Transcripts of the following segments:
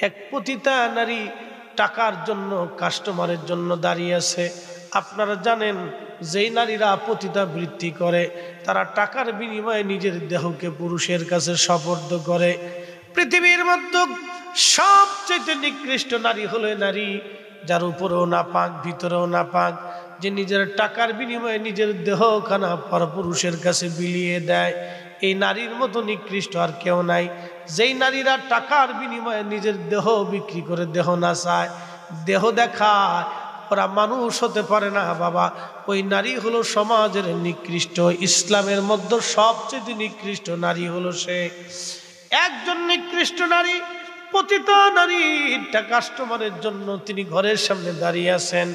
এক পতিতা নারী টাকার জন্য, কাস্টমারের জন্য দাঁড়িয়ে আছে। আপনারা জানেন যেই নারীরা পতিতা বৃত্তি করে তারা টাকার বিনিময়ে নিজের দেহকে পুরুষের কাছে সোপর্দ করে। পৃথিবীর মধ্যে সবচেয়ে নিকৃষ্ট নারী হলো নারী যার উপরেও না পাক ভিতরেও না পাক, যে নিজের টাকার বিনিময়ে নিজের দেহখানা পরপুরুষের কাছে বিলিয়ে দেয়। এই নারীর মতো নিকৃষ্ট আর কেউ নাই। যেই নারীরা টাকার বিনিময়ে নিজের দেহ বিক্রি করে দেহ নাচায়, দেহ দেখায়, ওরা মানুষ হতে পারে না বাবা। ওই নারী হলো সমাজের নিকৃষ্ট। ইসলামের মধ্যে সবচেয়ে নিকৃষ্ট নারী হলো সে। একজন নিকৃষ্ট নারী, পতিতা নারী, একটা কাস্টমারের জন্য তিনি ঘরের সামনে দাঁড়িয়ে আছেন।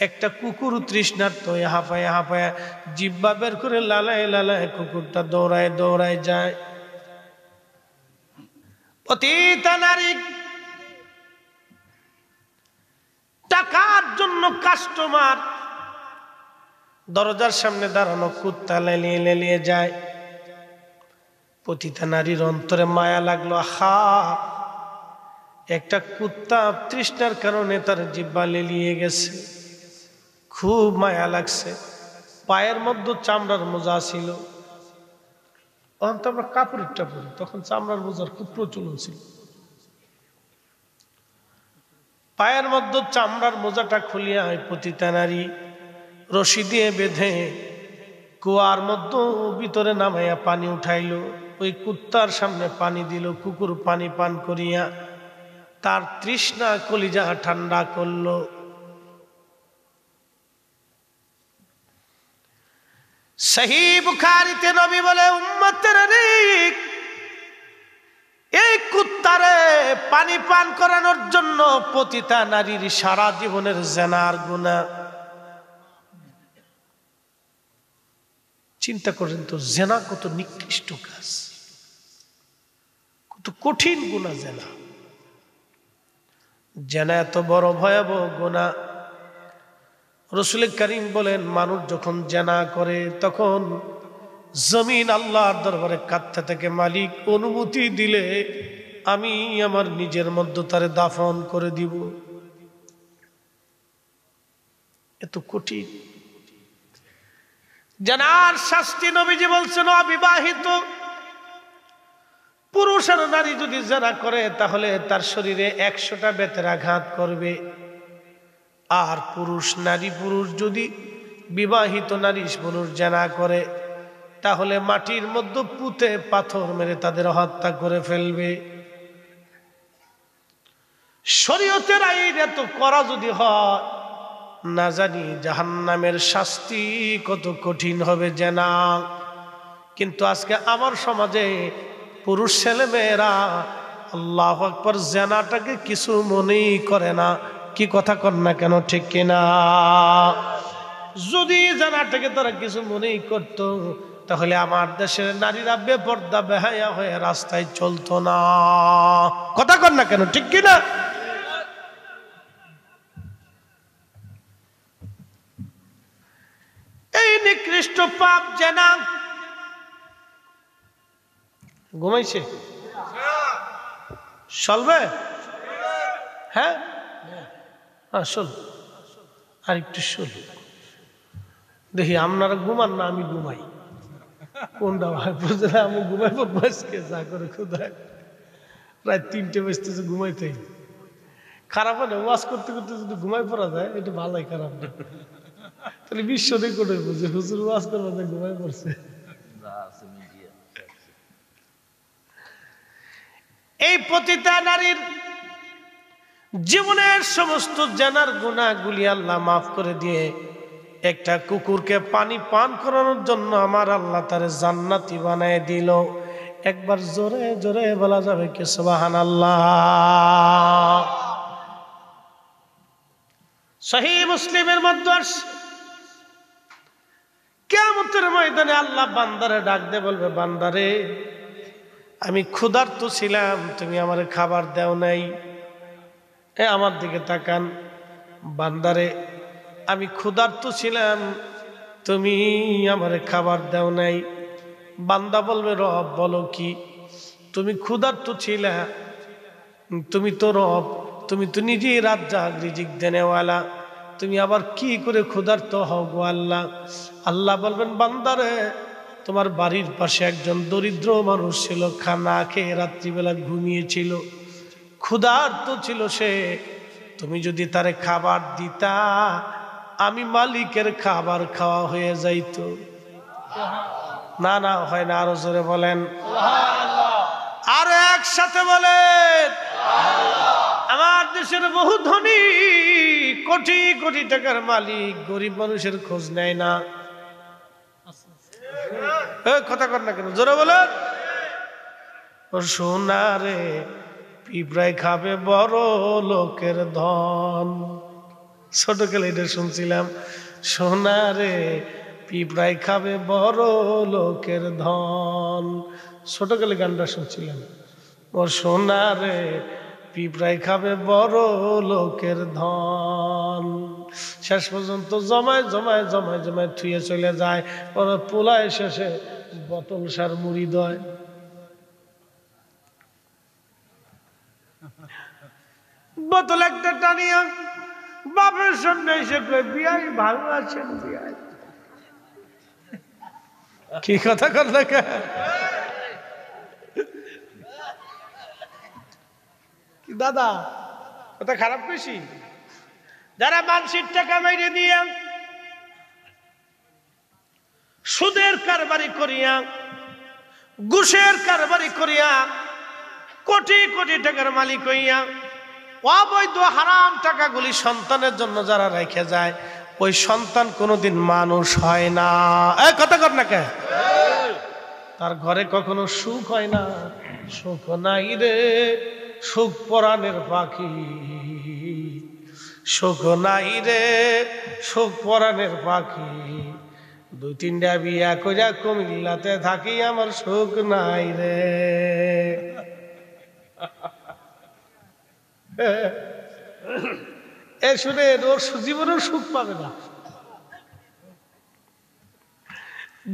একটা কুকুর তৃষ্ণার্ত হাঁপায় হাঁপায় জিব্বা বের করে লালায় লালায় কুকুরটা দৌড়ায় দৌড়ায় যায়। পতিতা নারী টাকার জন্য কাস্টমার দরজার সামনে দাঁড়ানো কুত্তা লেলিয়ে লেলিয়ে যায়। পতিতা নারীর অন্তরে মায়া লাগলো, হা, একটা কুত্তা তৃষ্ণার কারণে তার জিব্বা লেলিয়ে গেছে, খুব মায়া লাগছে। পায়ের মধ্যে চামড়ার মোজা ছিল, তখন তো আমরা কাপড়েরটা পরি, তখন চামড়ার মোজার খুব প্রচলন ছিল। পায়ের মধ্যে চামড়ার মোজাটা খুলিয়া ওই পতিতা নারী রশি দিয়ে বেঁধে কুয়ার মধ্যে ভিতরে নামাইয়া পানি উঠাইল। ওই কুত্তার সামনে পানি দিল। কুকুর পানি পান করিয়া তার তৃষ্ণা কলিজা ঠান্ডা করল। সহিহ বুখারীতে নবী বলে, উম্মতের রিক, এই কুত্তারে পানি পান করানোর জন্য পতিতা নারীর সারা জীবনের জেনার গুনাহ। চিন্তা করেন তো, জেনা কত নিকৃষ্ট কাজ, কত কঠিন গুনাহ জেনা। জেনা এত বড় ভয়াবহ গুনাহ। রাসূল করিম বলেন, মানুষ যখন জেনা করে তখন জমিন আল্লাহর দরবারে কাঁদতে থাকে, মালিক অনুমতি দিলে আমি আমার নিজের মধ্যে তারে দাফন করে দিব। এত কঠিন। জেনার শাস্তি নবীজি বলছেন, অবিবাহিত পুরুষ আর নারী যদি জেনা করে তাহলে তার শরীরে 100টা বেতের আঘাত করবে। আর পুরুষ যদি বিবাহিত নারী পুরুষ জেনা করে তাহলে মাটির মধ্যে পুঁতে পাথর মেরে তাদের হত্যা করে ফেলবে। শরীয়তের আইন এত করা যদি হয়, না জানি জাহান্নামের শাস্তি কত কঠিন হবে জেনা। কিন্তু আজকে আমার সমাজে পুরুষ ছেলে মেয়েরা আল্লাহু আকবার জেনাটাকে কিছু মনেই করে না। কি কথা কর না কেন, ঠিক কিনা? যদি জেনাটাকে তারা কিছু মনেই করত তাহলে আমার দেশের নারীরা বেপর্দা বেহায়া হয়ে রাস্তায় চলতো না। কথা কর না কেন, ঠিক কিনা? এই নিকৃষ্ট পাপ জেনা। ঘুমাইছে চলবে? হ্যাঁ হ্যাঁ, শোন আর একটু শোন, দেখি আপনারা ঘুমান না আমি ঘুমাই, কোনটা ভাই বুঝে না? আমি ঘুমাইবো বসকে যা করে খুদায় প্রায় 3টে বাজতেছে, ঘুমাইতে খারাপ হয় না? ওয়াজ করতে করতে যদি ঘুমাই পড়া যায় এটা ভালোই, খারাপ না। তাহলে বিশ্ব দিয়ে করে বুঝে হুজুর ওয়াজ করবো যে ঘুমাই পড়ছে। এই পতিতা নারীর জীবনের সমস্ত জেনার গুনাহগুলি আল্লাহ মাফ করে দিয়ে একটা কুকুরকে পানি পান করানোর জন্য আমার আল্লাহ তারে জান্নাতি বানায় দিল। একবার জোরে জোরে বলা যাবে কি সুবহানাল্লাহ? সহিহ মুসলিমের মধ্যে কিয়ামতের ময়দানে আল্লাহ বান্দারে ডাক দিয়ে বলবে, বান্দারে আমি ক্ষুধার্ত ছিলাম, তুমি আমারে খাবার দাও নাই। আমার দিকে তাকান। বান্দারে আমি ক্ষুধার্ত ছিলাম, তুমি আমারে খাবার দাও নাই। বান্দা বলবে, রব বলো কি? তুমি ক্ষুধার্ত ছিলা, তুমি তো রব, তুমি তো নিজেই রাজ্জাক, রিজিক দেনেওয়ালা, তুমি আবার কি করে ক্ষুধার্ত হও গো আল্লাহ? আল্লাহ বলবেন, বান্দারে, তোমার বাড়ির পাশে একজন দরিদ্র মানুষ ছিল, খানা খেয়ে রাত্রিবেলা ঘুমিয়েছিল, ক্ষুধার্ত ছিল সে। তুমি যদি তারে খাবার দিতা, আমি মালিকের খাবার খাওয়া হয়ে যাইত। না না, হয় না, আরো জোরে বলেন, আরো একসাথে বলেন। আমার দেশের বহু ধনী, কোটি কোটি টাকার মালিক, গরিব মানুষের খোঁজ নেয় না। কথা কর না কেন, জোরে বলেন। ও সোনা রে, পিঁপড়ায় খাবে বড় লোকের ধন। ছোটকালে এটা শুনছিলাম, সোনা রে, পিঁপড়ায় খাবে বড় লোকের ধন। ছোটকালে গানটা শুনছিলাম, ও সোনা রে, পিঁপড়ায় খাবে বড় লোকের ধন। শেষ পর্যন্ত জমায় জমায় জমায় জমায় থুয়ে চলে যায়। ওরা পোলায় শেষে বোতল সার মুড়ি দেয়। বোতল একটা টানিয়া বাপের সামনে এসে কই, বিয়াই ভালো আছেন বিয়াই? কি কথা কর না, কি দাদা কথা খারাপ বেশি? যারা মানুষের টাকা মাইরে দিয়া সুদের কারবারি করিয়া, ঘুষের কারবারি করিয়া, কোটি কোটি টাকার মালিক হইয়া অবৈধ হারাম টাকাগুলি সন্তানের জন্য যারা রেখে যায়, ওই সন্তান কোনোদিন মানুষ হয় না। কথা কর না কে? তার ঘরে কখনো সুখ হয় না। সুখ নাই রে, সুখ পরাণের পাখি, সুখ নাই রে, সুখ পরাণের পাখি। দুই তিনটা বিয়া কইরা কুমিল্লাতে থাকি, আমার সুখ নাই রে। এ শুনে ওর জীবনেও সুখ পাবে না,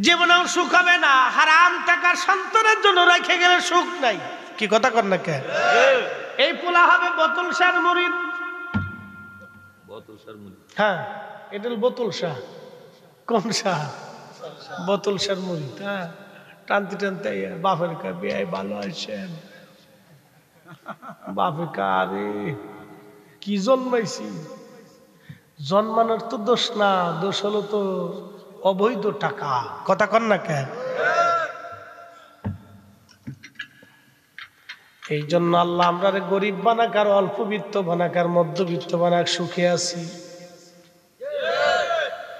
জীবনেও সুখ হবে না। হারাম টাকার সন্তানের জন্য রেখে গেলে সুখ নাই। কি কথা কর না কে? এই পোলা হবে বোতল সার মুরিদ। হ্যাঁ, এটা বোতল শাহ। কোন শাহ? বোতল সার মুরিদ। হ্যাঁ, টানতে টানতে বাপের কা বিয়াই ভালো আছেন, বাপে কারে কি জন্মাইছি। জন্মানোর তো দোষ না, দোষ হলো তো অবৈধ টাকা। কথা কন না কে? এই জন্য আল্লাহ আমরা গরিব বানাক, আর অল্পবিত্ত বানাক, আর মধ্যবিত্ত বানাক, সুখে আছি।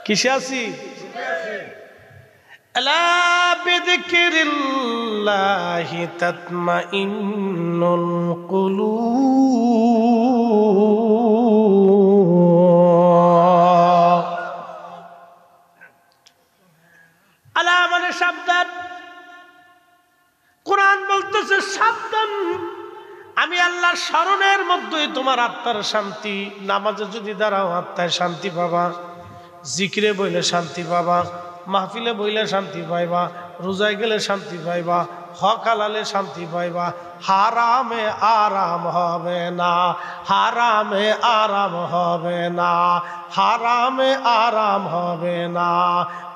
কিসে আছি? আলা বিযিকরিল্লাহি তাতমাইন্নুল কুলুব। আলা মানে সাবধান। কোরআন বলতেছে সাবধান, আমি আল্লাহর স্মরণের মধ্যেই তোমার আত্মার শান্তি। নামাজে যদি দাঁড়াও আত্মায় শান্তি পাবা, জিকিরে বইলে শান্তি পাবা, মাহফিলে বইলে শান্তি পাইবা, রোজায় গেলে শান্তি পাইবা, হক হালালে শান্তি পাইবা। হারামে আরাম হবে না, হারামে আরাম হবে না, হারামে আরাম হবে না।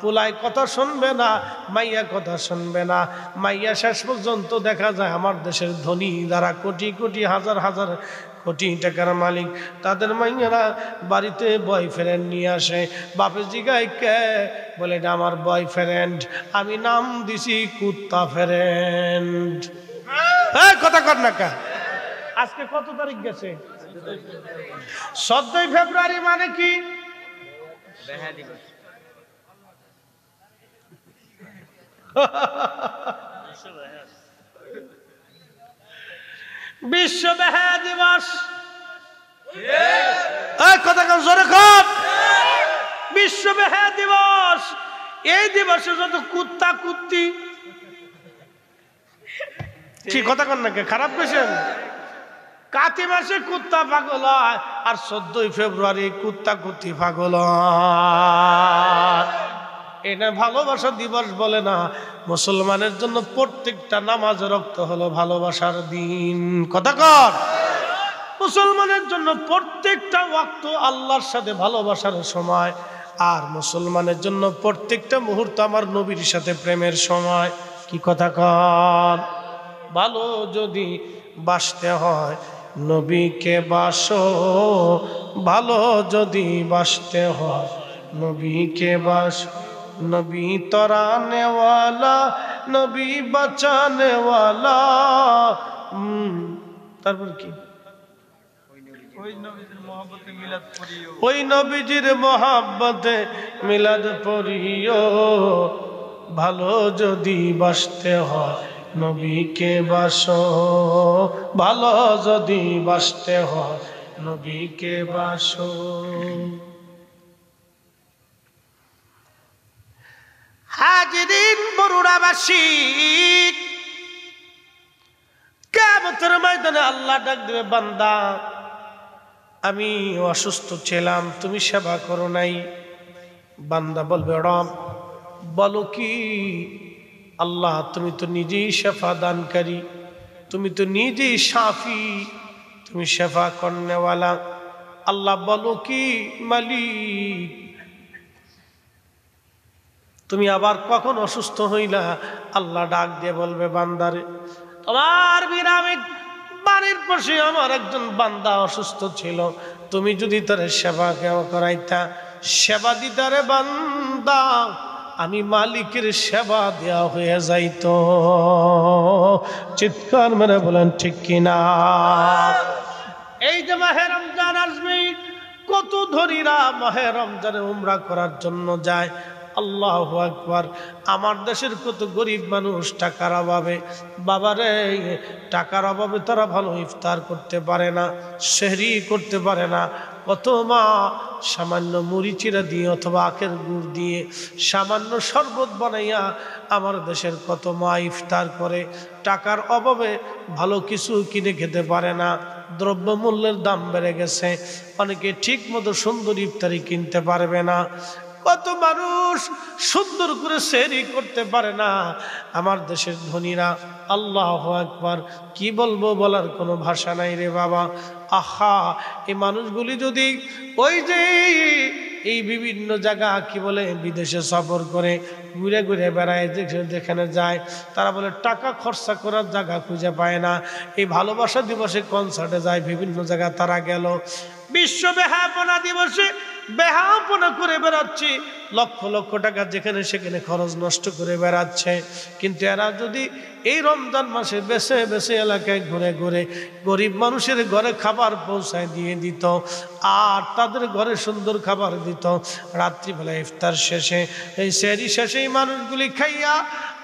পোলাই কথা শুনবে না, মাইয়া কথা শুনবে না। মাইয়া শেষ পর্যন্ত দেখা যায় আমার দেশের ধনী যারা কোটি কোটি হাজার হাজার কোটি টাকার মালিক, তাদের মাইয়ারা বাড়িতে বয়ফ্রেন্ড নিয়ে আসে। বাপে জিগায় কে? বলে এটা আমার বয়ফ্রেন্ড, আমি নাম দিছি কুত্তা ফ্রেন্ড। কথা কর না কা? আজকে কত তারিখ গেছে? 14 ফেব্রুয়ারি। মানে কি? বিশ্ব বেহায়া দিবস। কথা কন জোরে কর। বিশ্ব বেহায়া দিবস। এই দিবসে যত কুত্তা কুত্তি, কি কথা কন নাকি? খারাপ কইছেন? কাতি মাসে কুত্তা পাগল হয়, আর 14 ফেব্রুয়ারি কুত্তা কুত্তি পাগল হয়। এটা ভালোবাসা দিবস বলে না। মুসলমানের জন্য প্রত্যেকটা নামাজ রক্ত হলো ভালোবাসার দিন। কথা কর। মুসলমানের জন্য প্রত্যেকটা ওয়াক্ত আল্লাহর সাথে ভালোবাসার সময়, আর মুসলমানের জন্য প্রত্যেকটা মুহূর্ত আমার নবীর সাথে প্রেমের সময়। কি কথা কন? ভালো যদি বাসতে হয় নবীকে বাসো, ভালো যদি বাসতে হয় নবীকে বাসো। নবী তরানে ওয়ালা, নবী বাঁচানে ওয়ালা। তারপর কি? ওই নবীজির মহাব্বতে মিলাদ পড়িও, ভালো যদি বাসতে হয় নবীকে বাসো, ভালো যদি বাসতে হয় নবীকে বাসো। হাজিরিন বরুড়াবাসী, কিয়ামতের ময়দানে আল্লাহ ডাক দেবে, বান্দা আমি অসুস্থ ছিলাম, তুমি সেবা করো নাই। বান্দা বলবে, রব বলো কি? আল্লাহ তুমি তো নিজেই শেফা দানকারী, তুমি তো নিজেই শাফি, তুমি শেফা করনেওয়ালা। আল্লাহ বলো কি মালিক, তুমি আবার কখন অসুস্থ হইলা? আল্লাহ ডাক দিয়ে বলবে, বান্দারে তোমার বিরামে বাড়ির পাশে আমার একজন বান্দা অসুস্থ ছিল, তুমি যদি তারে সেবা করাইতা, সেবা দিতারে বান্দা, আমি মালিকের সেবা দেওয়া হয়ে যাইত। চিৎকার মেরে বলেন ঠিক কিনা? এই যে মাহে রমজান আসবে, কত ধনীরা মাহে রমজানে উমরা করার জন্য যায়। আল্লাহু আকবার। আমার দেশের কত গরিব মানুষ টাকার অভাবে, বাবারে টাকার অভাবে তারা ভালো ইফতার করতে পারে না, সেহরি করতে পারে না। কত মা সামান্য মুড়ি চিরা দিয়ে অথবা আখের গুড় দিয়ে সামান্য শরবত বানাইয়া আমার দেশের কত মা ইফতার করে। টাকার অভাবে ভালো কিছু কিনে খেতে পারে না, দ্রব্যমূল্যের দাম বেড়ে গেছে, অনেকে ঠিক মতো সুন্দর ইফতারি কিনতে পারবে না। কত মানুষ সুন্দর করে সেহরি করতে পারে না আমার দেশের ধনীরা। আল্লাহু আকবার। কি বলবো, বলার কোনো ভাষা নাই রে বাবা। আহা, এই মানুষগুলি যদি ওই যে এই বিভিন্ন জায়গা কি বলে বিদেশে সফর করে ঘুরে ঘুরে বেড়ায়, যেখানে যায় তারা বলে টাকা খরচা করার জায়গা খুঁজে পায় না। এই ভালোবাসা দিবসে কনসার্টে যায়, বিভিন্ন জায়গা তারা গেল। বিশ্ব বেহায়াপনা দিবসে বেহায়াপনা করে বেড়াচ্ছে, লক্ষ লক্ষ টাকা যেখানে সেখানে খরচ নষ্ট করে বেড়াচ্ছে। কিন্তু এরা যদি এই রমজান মাসে বেছে বেছে এলাকায় ঘুরে ঘুরে গরিব মানুষের ঘরে খাবার পৌঁছায় দিয়ে দিত, আর তাদের ঘরে সুন্দর খাবার দিত, রাত্রিবেলা ইফতার শেষে এই সেহরি শেষে এই মানুষগুলি খাইয়া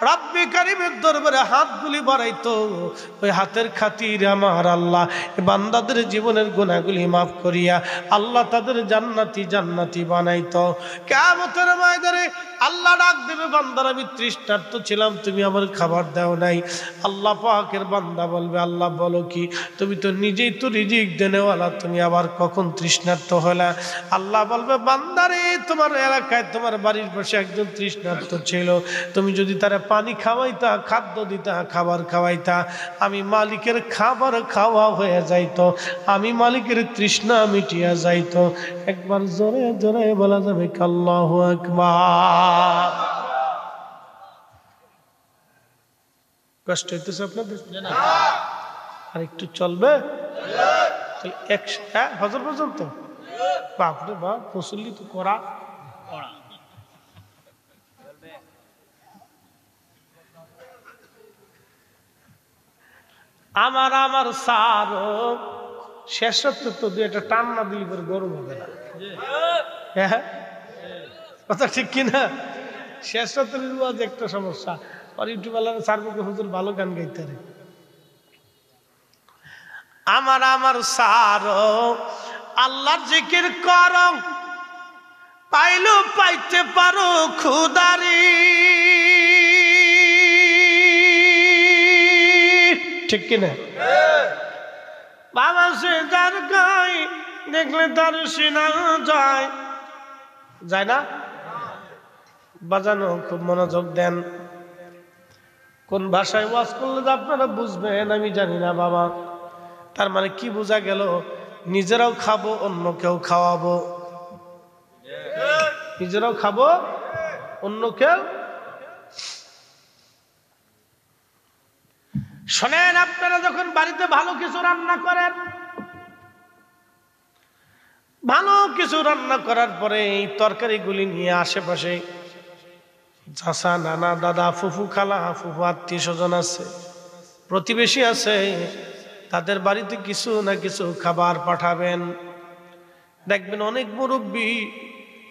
রব্বে কারিমের দরবারে হাতগুলি বাড়াইতো, ওই হাতের খাতির আমার আল্লাহ বান্দাদের জীবনের গুনাহগুলি মাফ করিয়া আল্লাহ তাদের জান্নাতি জান্নাতি বানাইতো। কিয়ামতের ময়দানে আল্লাহ ডাক দেবে, বান্দার আমি তৃষ্ণার্ত ছিলাম, তুমি আমার খাবার দাও নাই। আল্লাহ পাকের বান্দা বলবে, আল্লাহ বলো কি? তুমি তো নিজেই তো রিজিক দেনেওয়ালা, তুমি আবার কখন তৃষ্ণার্ত হলা? আল্লাহ বলবে, বান্দারে তোমার এলাকায় তোমার বাড়ির পাশে একজন তৃষ্ণার্ত ছিল, তুমি যদি তারা পানি খাওয়াইতা, খাদ্য দিতা, খাবার খাওয়াইতা, আমি মালিকের খাবার খাওয়া হয়ে যাইতো, আমি মালিকের তৃষ্ণা মিটিয়া যাইতো। একবার জোরে জোরে বলা যাবে আল্লাহু আকবার। কষ্ট হইতেছে আপনাদের? আর একটু চলবে হজর পর্যন্ত? বাপরে বাপ, মুসল্লি তো করা। আমার আমার সার শেষ তো দুই একটা টান না দিলে করে গরম হবে না। হ্যাঁ, কথা ঠিক কিনা? শেষ রাত্রের একটা সমস্যা, আর ইউটিউবওয়ালারা সারবুকে হুজুর ভালো গান গাইতে পারে। আমার আমার সার আল্লাহর জিকির কর, পাইলো পাইতে পারো খুদারি। ঠিক কিনা? বাবা সে যার গাই দেখলে তার সিনা যায়, যায় না? বাজানো খুব মনোযোগ দেন। কোন ভাষায় ওয়াজ করলে আপনারা বুঝবেন আমি জানি না বাবা, তার মানে কি বোঝা গেল? নিজেরাও খাবো, অন্যকেও খাওয়াবো। নিজেরাও খাবো, অন্যকেও। শোনেন, আপনারা যখন বাড়িতে ভালো কিছু রান্না করেন, ভালো কিছু রান্না করার পরে এই তরকারিগুলি নিয়ে আশেপাশে চাচা, নানা, দাদা, ফুফু, খালা, ফুফু, আত্মীয় স্বজন আছে, প্রতিবেশী আছে, তাদের বাড়িতে কিছু না কিছু খাবার পাঠাবেন। দেখবেন অনেক মুরব্বী,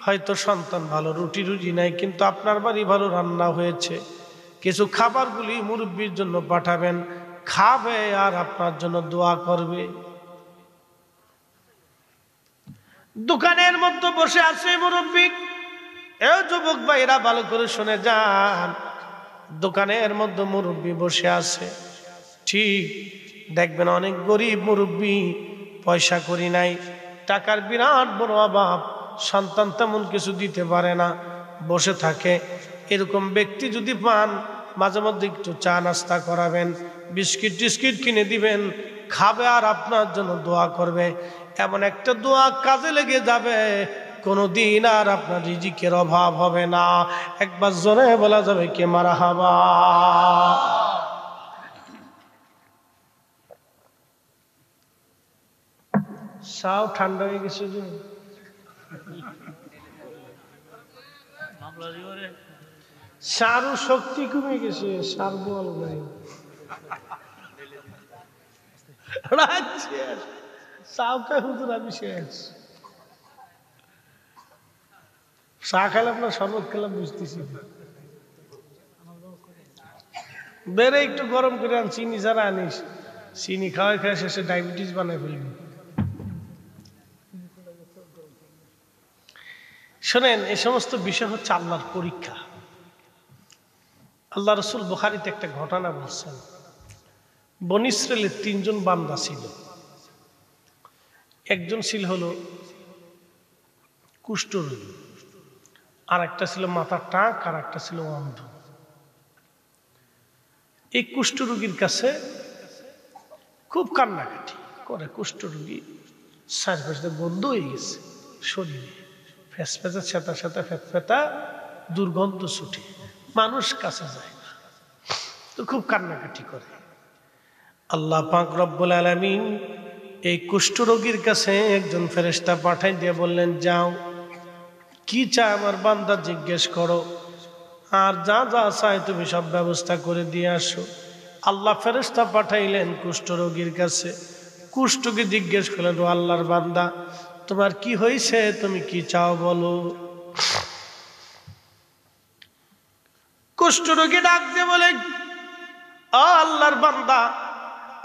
হয়তো সন্তান ভালো, রুটি রুজি নাই, কিন্তু আপনার বাড়ি ভালো রান্না হয়েছে, কিছু খাবারগুলি মুরব্বীর জন্য পাঠাবেন, খাবে আর আপনার জন্য দোয়া করবে। দোকানের মধ্যে বসে আছে মুরব্বী, এ যুবক ভাইরা ভালো করে শুনে যান, দোকানের মধ্যে মুরব্বী বসে আছে, ঠিক দেখবেন অনেক গরিব মুরব্বী, পয়সা করি নাই, টাকার বিরাট বড় অভাব, সন্তান তেমন কিছু দিতে পারে না, বসে থাকে। এরকম ব্যক্তি যদি পান, মাঝে মধ্যে একটু চা নাস্তা করাবেন, বিস্কিট টিস্কিট কিনে দিবেন, খাবে আর আপনার জন্য দোয়া করবে। এমন একটা দোয়া কাজে লেগে যাবে, কোনোদিন আর আপনার রিজিকের অভাব হবে না। একবার জোরে বলা যাবে কে মারহাবা। সাও ঠান্ডা হয়ে গেছে যে, সারু শক্তি কমে গেছে, সার বল নাই, চাওকা হুজুর আমি শেষ। চা খেলাম না শরবত খেলাম বুঝতেছি, বেড়ে একটু গরম করে আন, চিনি ছাড়া আনিস, চিনি খাওয়াই খাওয়া শেষে ডায়াবেটিস বানায় ফেলবি। শোনেন, এই সমস্ত বিষয় হচ্ছে আল্লাহর পরীক্ষা। আল্লাহ রসুল বুখারীতে একটা ঘটনা বলছেন, বনী ইসরাইলের 3 জন বান্দা ছিল। একজন ছিল হলো কুষ্ঠরোগী, আর একটা ছিল মাথার টাক, আর একটা ছিল অন্ধ। এই কুষ্ঠরোগীর কাছে খুব কান্নাকাটি করে। কুষ্ঠরোগী শ্বাসপ্রশ্বাস বন্ধ হয়ে গেছে, শরীরে ফেসফেতা সেতা সেতা ফেতফেতা দুর্গন্ধ ছুটে, মানুষ কাছে যায় না, তো খুব কান্নাকাটি করে। আল্লাহ পাক রব্বুল আলামিন এই কুষ্ঠরোগীর কাছে একজন ফেরেশতা পাঠাই দিয়ে বললেন, যাও, কি চায় আমার বান্দা জিজ্ঞেস করো, আর যা যা চায় তুমি সব ব্যবস্থা করে দিয়ে আসো। আল্লাহ ফেরেশতা পাঠাইলেন কুষ্ঠরোগীর কাছে। কুষ্ঠকে জিজ্ঞেস করলেন, ও আল্লাহর বান্দা, তোমার কি হয়েছে, তুমি কি চাও বলো। কুষ্ঠরোগী ডাক দিয়ে বলে, ও আল্লাহর বান্দা,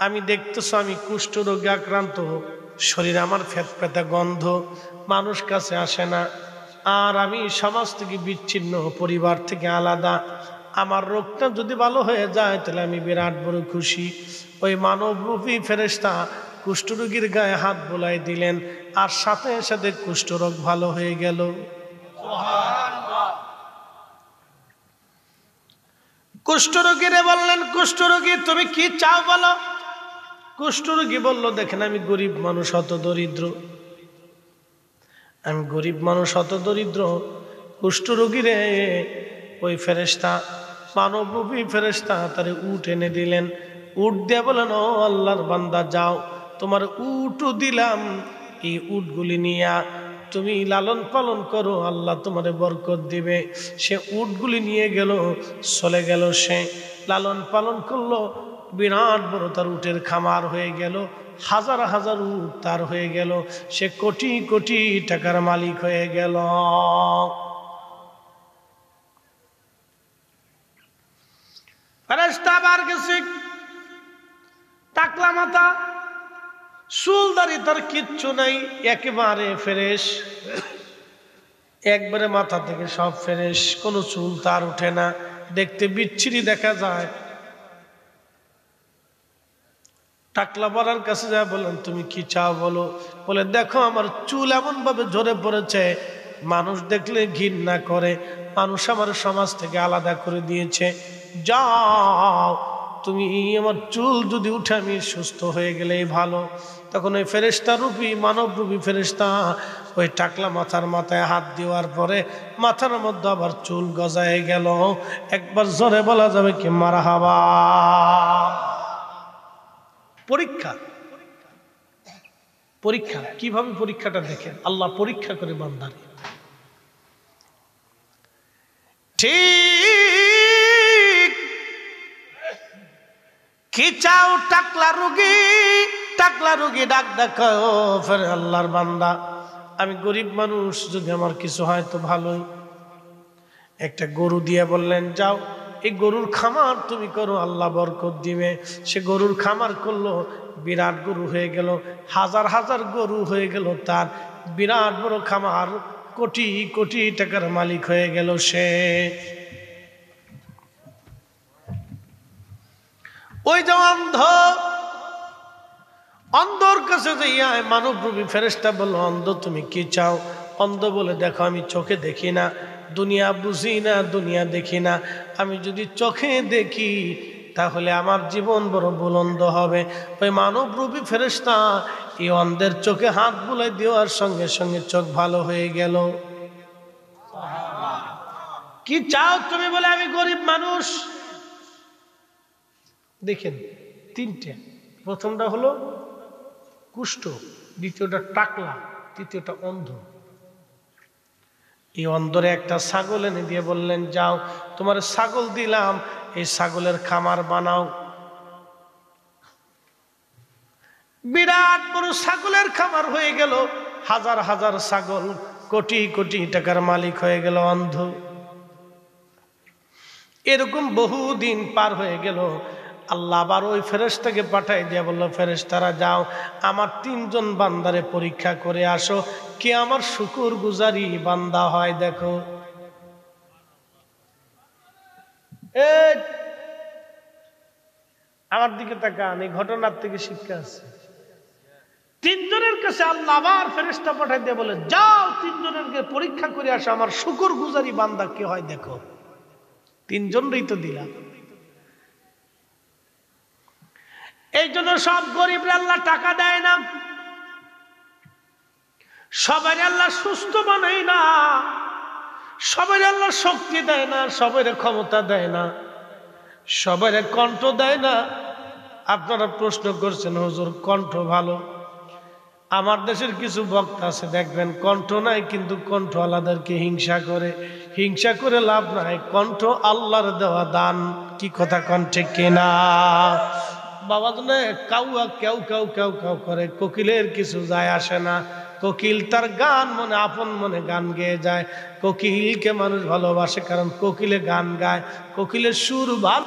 আমি দেখতেছ আমি কুষ্ঠরোগে আক্রান্ত, শরীর আমার ফেতফেতা গন্ধ, মানুষ কাছে আসে না, আর আমি সমাজ থেকে বিচ্ছিন্ন, পরিবার থেকে আলাদা। আমার রোগটা যদি ভালো হয়ে যায় তাহলে আমি বিরাট বড় খুশি। ওই মানবরূপী ফেরেশতা কুষ্ঠরোগীর গায়ে হাত বোলাই দিলেন, আর সাথে সাথে কুষ্ঠরোগ ভালো হয়ে গেল। কুষ্ঠরোগীরে বললেন, কুষ্ঠরোগী তুমি কি চাও বলো। কুষ্ঠরোগী বলল, দেখেন আমি গরিব মানুষ, অত দরিদ্র, আমি গরিব মানুষ, অত দরিদ্র। কুষ্ঠরোগীরে ওই ফেরেশতা, মানবরূপী ফেরেশতা, তারে উট এনে দিলেন। উট দিয়ে বলেন, ও আল্লাহর বান্দা, যাও, তোমার উটও দিলাম, এই উটগুলি নিয়া তুমি লালন পালন করো, আল্লাহ তোমারে বরকত দিবে। সে উটগুলি নিয়ে গেল, চলে গেল, সে লালন পালন করলো, বিরাট বড় তার উটের খামার হয়ে গেল, হাজার হাজার উট তার হয়ে গেল, সে কোটি কোটি টাকার মালিক হয়ে গেল। ফেরেশতা আবার গেছে, টাকলা মাথা, চুলদারি তার কিচ্ছু নাই, একেবারে ফ্রেশ, একবারে মাথা থেকে সব ফ্রেশ, কোনো চুল তার উঠে না, দেখতে বিচ্ছিরি দেখা যায়। টাকলা বলার কাছে যায়, বলেন তুমি কি চাও বলো। বলে, দেখো আমার চুল এমন ভাবে ঝরে পড়েছে, মানুষ দেখলে ঘৃণা করে, মানুষ আমার সমাজ থেকে আলাদা করে দিয়েছে, যাও তুমি আমার চুল যদি উঠে আমি সুস্থ হয়ে গেলেই ভালো। তখন ওই ফেরেশতা রূপী মানব রূপী ফেরেশতা ওই টাকলা মাথায় হাত দেওয়ার পরে মাথার মধ্যে আবার চুল গজায় গেল। একবার জোরে বলা যাবে কি মারহাবা। পরীক্ষা পরীক্ষা কিভাবে পরীক্ষাটা দেখেন, আল্লাহ পরীক্ষা করে বান্দারে। ঠিক কি চাও টাকলা রোগী ডাক দেখায়, ও ফের আল্লাহর বান্দা, আমি গরিব মানুষ, যদি আমার কিছু হয় তো ভালোই। একটা গরু দিয়ে বললেন যাও এই গরুর খামার তুমি করো, আল্লাহ বরকত দিবে। সে গরুর খামার করলো, বিরাট গরু হয়ে গেল, হাজার হাজার গরু হয়ে গেল তার, বিরাট বড় খামার, কোটি কোটি টাকার মালিক হয়ে গেল সে। ওই যে অন্ধর কাছে যাইয়া মানব রূপী ফেরেশতা বলল, অন্ধ তুমি কি চাও? অন্ধ বলে, দেখো আমি চোখে দেখি না, দুনিয়া বুঝি না, দুনিয়া দেখি না, আমি যদি চোখে দেখি তাহলে আমার জীবন বড় বুলন্দ হবে। ওই মানব রূপী ফেরেশতা এই অন্ধের চোখে হাত বুলাই দেওয়ার সঙ্গে সঙ্গে চোখ ভালো হয়ে গেল। কি চাও তুমি? বলে আমি গরিব মানুষ। দেখেন তিনটে, প্রথমটা হলো কুষ্ঠ, দ্বিতীয়টা টাকলা, তৃতীয়টা অন্ধ। এই অন্ধরে একটা ছাগল এনে দিয়ে বললেন, যাও তোমার ছাগল দিলাম, এই ছাগলের খামার বানাও। বিরাট বড় ছাগলের খামার হয়ে গেল, হাজার হাজার ছাগল, কোটি কোটি টাকার মালিক হয়ে গেল অন্ধ। এরকম বহুদিন পার হয়ে গেল। আল্লাহ আবার ওই ফেরেশতাকে পাঠাই দিয়ে বললো, ফেরেশতারা যাও আমার তিনজন বান্দারে পরীক্ষা করে আসো, কে আমার শুকর গুজারি বান্দা হয় দেখো। আমার দিকে তাকান, এই ঘটনার থেকে শিক্ষা আছে। তিনজনের কাছে আল্লাহ আবার ফেরেশতা পাঠাই দিয়ে বলে, যাও তিনজনের পরীক্ষা করে আসো, আমার শুকর গুজারি বান্দা কে হয় দেখো। তিনজনই তো দিলাম। এই জন্য সব গরিবরা আল্লাহ টাকা দেয় না, সবাই আল্লাহ সুস্থ বানায় না, সবাই আল্লাহ শক্তি দেয় না, সবাই ক্ষমতা দেয় না, সবাই কণ্ঠ দেয় না। আপনারা প্রশ্ন করছেন, হুজুর কণ্ঠ ভালো। আমার দেশের কিছু বক্তা আছে দেখবেন কণ্ঠ নাই, কিন্তু কণ্ঠওয়ালাদেরকে হিংসা করে লাভ নাই। কণ্ঠ আল্লাহর দেওয়া দান। কি কথা কণ্ঠে কেনা বাবা, কাউয়া কেউ কেউ কেউ কেউ করে, কোকিলের কিছু যায় আসে না। কোকিল তার গান মনে আপন মনে গান গেয়ে যায়। কোকিলকে মানুষ ভালোবাসে কারণ কোকিলে গান গায়, কোকিলের সুর ভালো।